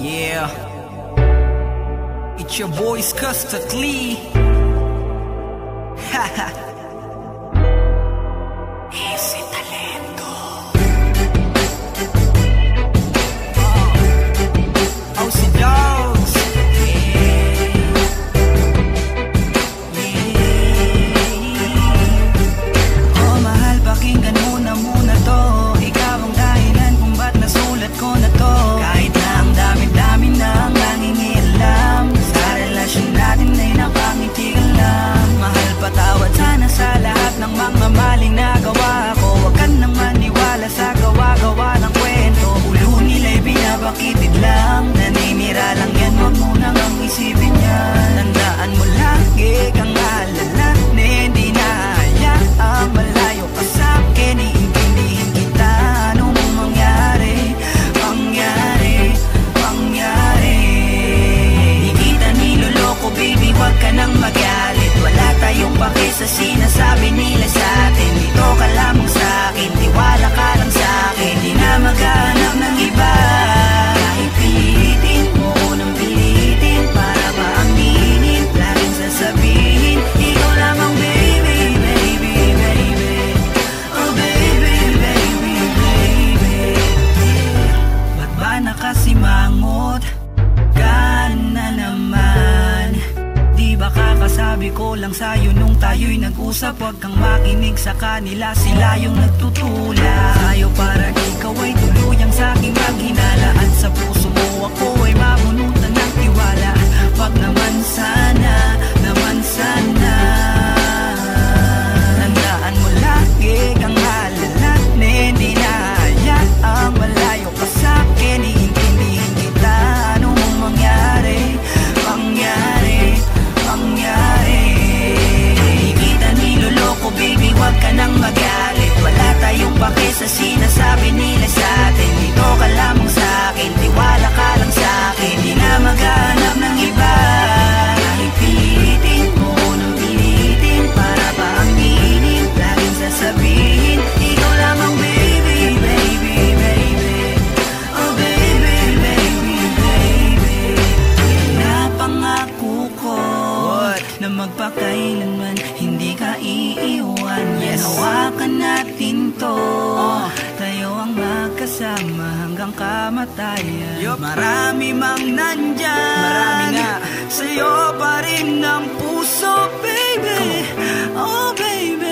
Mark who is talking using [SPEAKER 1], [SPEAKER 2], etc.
[SPEAKER 1] Yeah, it's your boys Custard Lee. Haha. Easy talento. Oh, si Dogs. Oh, mahal, pakinggan mo na muna to. Ikaw ang dahilan kung ba't nasulat ko na to. Kahit na ang dami-dami na ang nangingialam, sa relasyon natin ay napangiti ka lang. Mahal, patawad sana sa lahat ng mga maling nagawa ko. Huwag ka nang maniwala sa gawa-gawa ng kwento. Ulo nila'y binabakitid lang, naninira lang yan, huwag mo nang ang isipin yan. Tandaan mo lagi kang alala, na hindi na hayaang malayo ka sa'kin. Iintindihin kita, ano mong mangyari, mangyari, mangyari. Di kita niloloko baby, huwag ka nang magalit. Wala tayong pake sa sinasabi nila sa'tin. Dito ka lamang sa'kin, tiwala ka lang sa'kin. Di na maghanap ng iba. Kahit pilitin mo ko nang pilitin, para maaminin, laging sasabihin, ikaw lamang baby, baby, baby. Oh baby, baby, baby. Ba't ba nakasimangot ka na naman? Di ba kakasabi ko lang sa'yo nung tayo'y nag-usap? Huwag kang makinig sa kanila, sila yung nagtutula sa'yo para ikaw ay tuluyang sa'king maghinala. At sa puso mo ako ay mabunutan ng tiwala. Wag naman sana, naman sana. Tandaan mo lagi kang alala, na hindi na hayaang malayo ka sa'kin. Iintindihin kita, ano mong mangyari, mangyari, mangyari. Di kita niloloko baby, huwag ka nang magalit. Wala tayong pake sa sinasabi nila sa'tin. Dito ka lamang sa'kin, tiwala ka lang sa'kin. Di na maghanap ng iba. Kahit pilitin mo nang pilitin, para pa aminin, laging sasabihin, ikaw lamang baby, baby, baby. Oh baby, baby, baby. Napangako ko na magpakailanman hindi ka iiwan. Yes, hawakan natin to. Tayo ang magkasama hanggang kamatayan. Marami mang nandyan, marami nga, sa'yo pa rin ang puso baby. Oh baby.